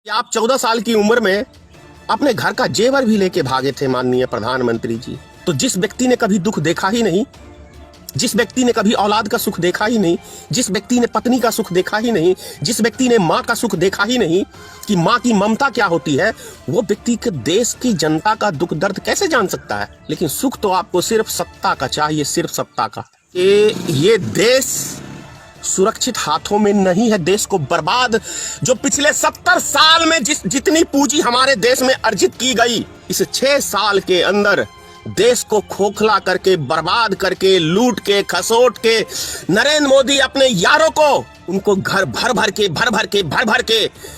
कि आप 14 साल की उम्र में अपने घर का जेवर भी लेके भागे थे माननीय प्रधानमंत्री जी। तो जिस व्यक्ति ने कभी दुख देखा ही नहीं, जिस व्यक्ति ने कभी औलाद का सुख देखा ही नहीं, जिस व्यक्ति ने पत्नी का सुख देखा ही नहीं, जिस व्यक्ति ने माँ का सुख देखा ही नहीं कि माँ की ममता क्या होती है, वो व्यक्ति के देश की जनता का दुख दर्द कैसे जान सकता है। लेकिन सुख तो आपको सिर्फ सत्ता का चाहिए, सिर्फ सत्ता का। ये देश सुरक्षित हाथों में नहीं है। देश को बर्बाद, जो पिछले 70 साल में जितनी पूंजी हमारे देश में अर्जित की गई, इस 6 साल के अंदर देश को खोखला करके, बर्बाद करके, लूट के, खसोट के नरेंद्र मोदी अपने यारों को, उनको घर भर भर के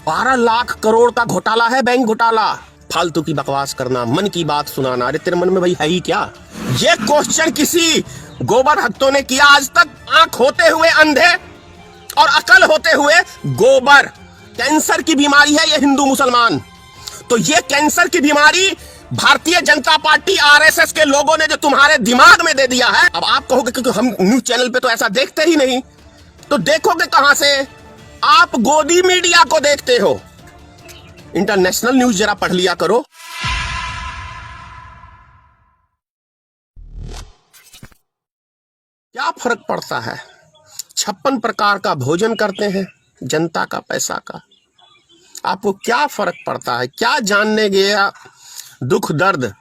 12 लाख करोड़ का घोटाला है, बैंक घोटाला। फालतू की बकवास करना, मन की बात सुनाना। अरे तेरे मन में भाई है ही क्या? ये क्वेश्चन किसी गोबर भक्तों ने किया आज तक? आंख होते हुए अंधे और अकल होते हुए गोबर। कैंसर की बीमारी है ये हिंदू मुसलमान। तो ये कैंसर की बीमारी भारतीय जनता पार्टी आरएसएस के लोगों ने जो तुम्हारे दिमाग में दे दिया है। अब आप कहोगे क्योंकि हम न्यूज चैनल पे तो ऐसा देखते ही नहीं, तो देखोगे कहां से? आप गोदी मीडिया को देखते हो। इंटरनेशनल न्यूज जरा पढ़ लिया करो। क्या फर्क पड़ता है? 56 प्रकार का भोजन करते हैं जनता का पैसा का। आपको क्या फर्क पड़ता है? क्या जानने गया दुख दर्द?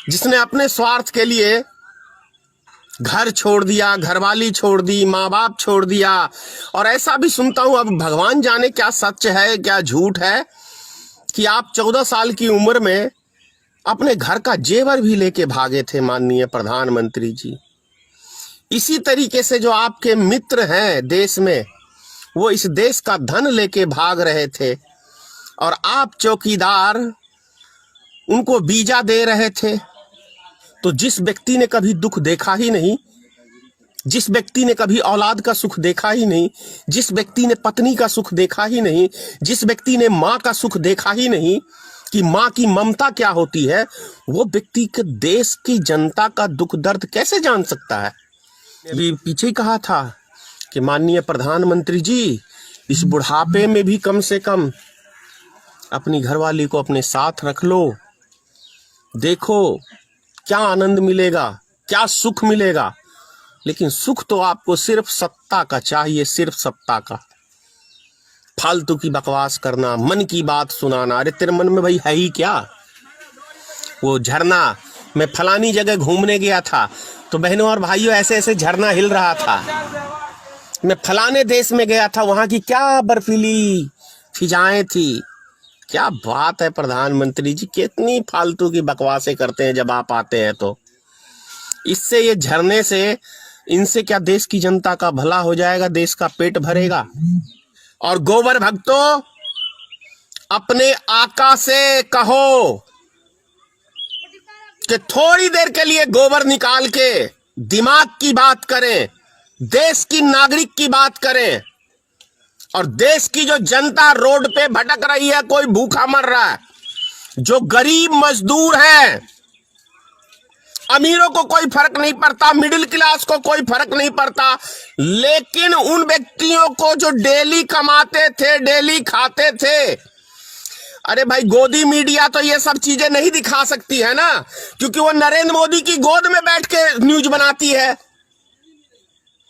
जिसने अपने स्वार्थ के लिए घर छोड़ दिया, घरवाली छोड़ दी, माँ बाप छोड़ दिया। और ऐसा भी सुनता हूं, अब भगवान जाने क्या सच है क्या झूठ है, कि आप 14 साल की उम्र में अपने घर का जेवर भी लेके भागे थे माननीय प्रधानमंत्री जी। इसी तरीके से जो आपके मित्र हैं देश में, वो इस देश का धन लेके भाग रहे थे और आप चौकीदार उनको बीजा दे रहे थे। तो जिस व्यक्ति ने कभी दुख देखा ही नहीं, जिस व्यक्ति ने कभी औलाद का सुख देखा ही नहीं, जिस व्यक्ति ने पत्नी का सुख देखा ही नहीं, जिस व्यक्ति ने माँ का सुख देखा ही नहीं कि माँ की ममता क्या होती है, वो व्यक्ति के देश की जनता का दुख दर्द कैसे जान सकता है? अभी पीछे ही कहा था कि माननीय प्रधानमंत्री जी, इस बुढ़ापे में भी कम से कम अपनी घरवाली को अपने साथ रख लो। देखो क्या आनंद मिलेगा, क्या सुख मिलेगा। लेकिन सुख तो आपको सिर्फ सत्ता का चाहिए, सिर्फ सत्ता का। फालतू की बकवास करना, मन की बात सुनाना। अरे तेरे मन में भाई है ही क्या? वो झरना, मैं फलानी जगह घूमने गया था तो बहनों और भाइयों ऐसे ऐसे झरना हिल रहा था। मैं फलाने देश में गया था, वहां की क्या बर्फीली फिजाएं थी। क्या बात है प्रधानमंत्री जी, कितनी फालतू की बकवासें करते हैं जब आप आते हैं तो। इससे, ये झरने से, इनसे क्या देश की जनता का भला हो जाएगा, देश का पेट भरेगा? और गोबर भक्तों, अपने आका से कहो कि थोड़ी देर के लिए गोबर निकाल के दिमाग की बात करें, देश की नागरिक की बात करें। और देश की जो जनता रोड पे भटक रही है, कोई भूखा मर रहा है, जो गरीब मजदूर हैं, अमीरों को कोई फर्क नहीं पड़ता, मिडिल क्लास को कोई फर्क नहीं पड़ता, लेकिन उन व्यक्तियों को जो डेली कमाते थे, डेली खाते थे। अरे भाई, गोदी मीडिया तो ये सब चीजें नहीं दिखा सकती है ना, क्योंकि वो नरेंद्र मोदी की गोद में बैठ के न्यूज बनाती है।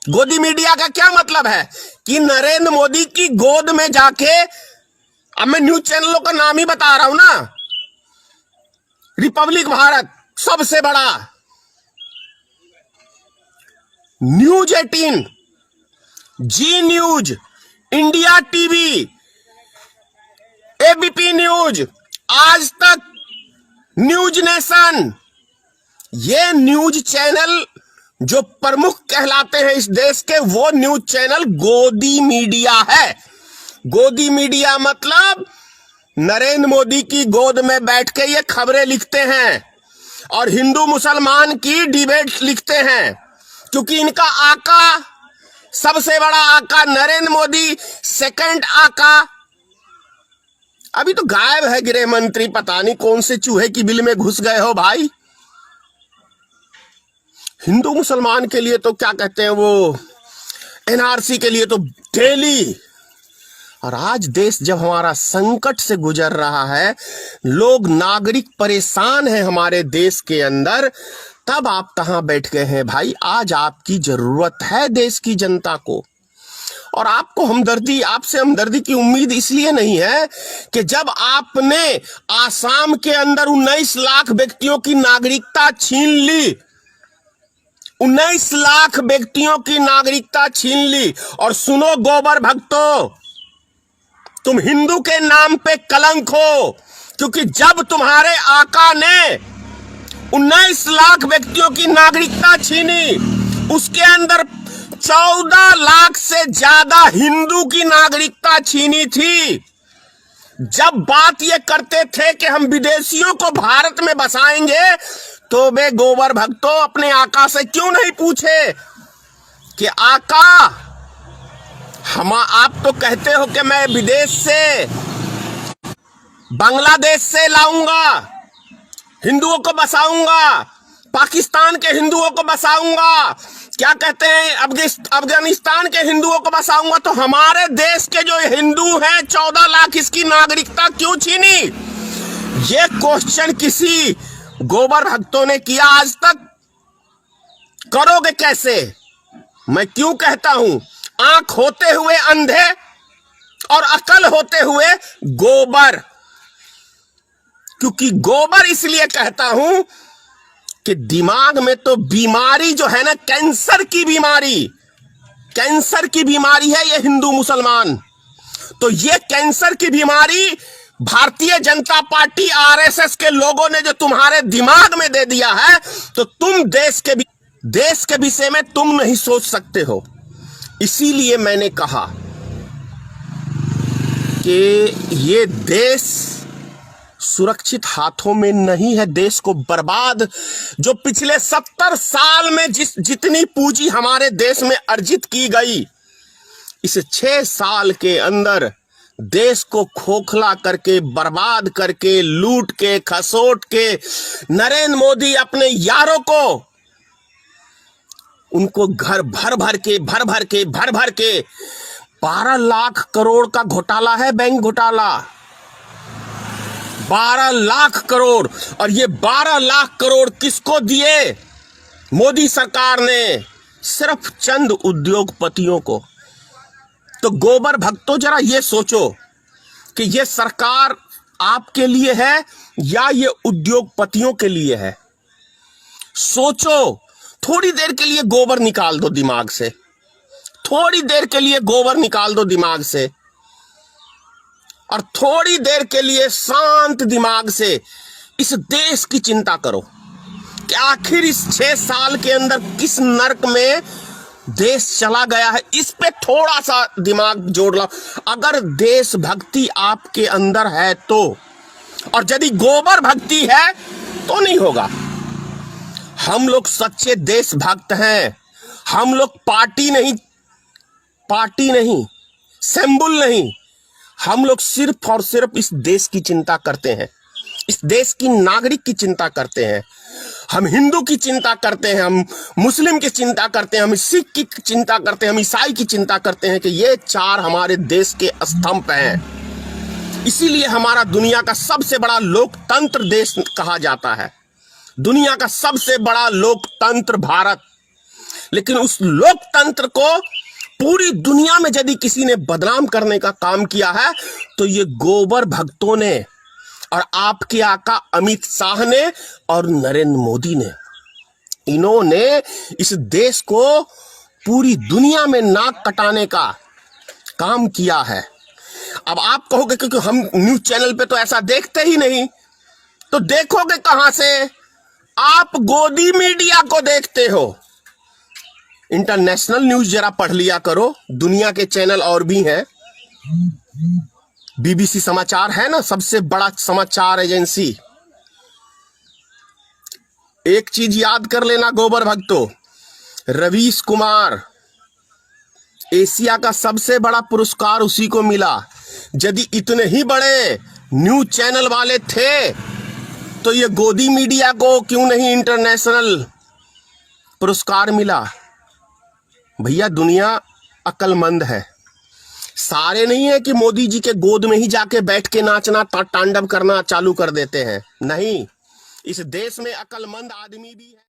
गोदी मीडिया का क्या मतलब है कि नरेंद्र मोदी की गोद में जाके, अब मैं न्यूज चैनलों का नाम ही बता रहा हूं ना, रिपब्लिक भारत सबसे बड़ा, news 18, Zee news, India TV, ABP news, Aaj Tak, news nation, ये न्यूज चैनल जो प्रमुख कहलाते हैं इस देश के, वो न्यूज चैनल गोदी मीडिया है। गोदी मीडिया मतलब नरेंद्र मोदी की गोद में बैठ के ये खबरें लिखते हैं और हिंदू मुसलमान की डिबेट लिखते हैं, क्योंकि इनका आका, सबसे बड़ा आका नरेंद्र मोदी, सेकंड आका अभी तो गायब है। गृह मंत्री पता नहीं कौन से चूहे की बिल में घुस गए हो भाई। हिंदू मुसलमान के लिए तो क्या कहते हैं वो, एनआरसी के लिए तो डेली और आज देश जब हमारा संकट से गुजर रहा है, लोग नागरिक परेशान हैं हमारे देश के अंदर, तब आप कहां बैठ गए हैं भाई? आज आपकी जरूरत है देश की जनता को, और आपको हमदर्दी, आपसे हमदर्दी की उम्मीद इसलिए नहीं है कि जब आपने आसाम के अंदर 19 लाख व्यक्तियों की नागरिकता छीन ली, 19 लाख व्यक्तियों की नागरिकता छीन ली। और सुनो गोबर भक्तों, तुम हिंदू के नाम पे कलंक हो, क्योंकि जब तुम्हारे आका ने 19 लाख व्यक्तियों की नागरिकता छीनी, उसके अंदर 14 लाख से ज्यादा हिंदू की नागरिकता छीनी थी। जब बात ये करते थे कि हम विदेशियों को भारत में बसाएंगे, तो वे गोबर भक्तों अपने आका से क्यों नहीं पूछे कि आका, आप तो कहते हो कि मैं विदेश से, बांग्लादेश से लाऊंगा, हिंदुओं को बसाऊंगा, पाकिस्तान के हिंदुओं को बसाऊंगा, क्या कहते हैं, अफगानिस्तान के हिंदुओं को बसाऊंगा, तो हमारे देश के जो हिंदू हैं 14 लाख, इसकी नागरिकता क्यों छीनी? ये क्वेश्चन किसी गोबर भक्तों ने किया आज तक? करोगे कैसे? मैं क्यों कहता हूं, आंख होते हुए अंधे और अकल होते हुए गोबर। क्योंकि गोबर इसलिए कहता हूं कि दिमाग में तो बीमारी जो है ना, कैंसर की बीमारी है ये हिंदू मुसलमान। तो ये कैंसर की बीमारी भारतीय जनता पार्टी आरएसएस के लोगों ने जो तुम्हारे दिमाग में दे दिया है, तो तुम देश के विषय में तुम नहीं सोच सकते हो। इसीलिए मैंने कहा कि ये देश सुरक्षित हाथों में नहीं है। देश को बर्बाद, जो पिछले 70 साल में जितनी पूंजी हमारे देश में अर्जित की गई, इस 6 साल के अंदर देश को खोखला करके, बर्बाद करके, लूट के, खसोट के, नरेंद्र मोदी अपने यारों को, उनको घर भर भर के 12 लाख करोड़ का घोटाला है, बैंक घोटाला, 12 लाख करोड़। और ये 12 लाख करोड़ किसको दिए? मोदी सरकार ने सिर्फ चंद उद्योगपतियों को। तो गोबर भक्तों, जरा ये सोचो कि ये सरकार आपके लिए है या ये उद्योगपतियों के लिए है? सोचो, थोड़ी देर के लिए गोबर निकाल दो दिमाग से, थोड़ी देर के लिए गोबर निकाल दो दिमाग से, और थोड़ी देर के लिए शांत दिमाग से इस देश की चिंता करो कि आखिर इस 6 साल के अंदर किस नर्क में देश चला गया है। इस पे थोड़ा सा दिमाग जोड़ लो, अगर देशभक्ति आपके अंदर है तो। और यदि गोबर भक्ति है तो नहीं होगा। हम लोग सच्चे देशभक्त हैं। हम लोग पार्टी नहीं, सिंबल नहीं, हम लोग सिर्फ और सिर्फ इस देश की चिंता करते हैं, इस देश की नागरिक की चिंता करते हैं। हम हिंदू की चिंता करते हैं, हम मुस्लिम की चिंता करते हैं, हम सिख की चिंता करते हैं, हम ईसाई की चिंता करते हैं कि ये 4 हमारे देश के स्तंभ हैं। इसीलिए हमारा दुनिया का सबसे बड़ा लोकतंत्र देश कहा जाता है, दुनिया का सबसे बड़ा लोकतंत्र भारत। लेकिन उस लोकतंत्र को पूरी दुनिया में यदि किसी ने बदनाम करने का काम किया है तो ये गोबर भक्तों ने, और आपके आका अमित शाह ने और नरेंद्र मोदी ने। इन्होंने इस देश को पूरी दुनिया में नाक कटाने का काम किया है। अब आप कहोगे क्योंकि हम न्यूज चैनल पे तो ऐसा देखते ही नहीं, तो देखोगे कहां से? आप गोदी मीडिया को देखते हो। इंटरनेशनल न्यूज जरा पढ़ लिया करो, दुनिया के चैनल और भी हैं। बीबीसी समाचार है ना, सबसे बड़ा समाचार एजेंसी। एक चीज याद कर लेना गोबर भक्तों, रवीश कुमार, एशिया का सबसे बड़ा पुरस्कार उसी को मिला। यदि इतने ही बड़े न्यूज चैनल वाले थे तो ये गोदी मीडिया को क्यों नहीं इंटरनेशनल पुरस्कार मिला? भैया दुनिया अक्लमंद है, सारे नहीं है कि मोदी जी के गोद में ही जाके बैठ के नाचना तांडव करना चालू कर देते हैं। नहीं, इस देश में अक्लमंद आदमी भी है।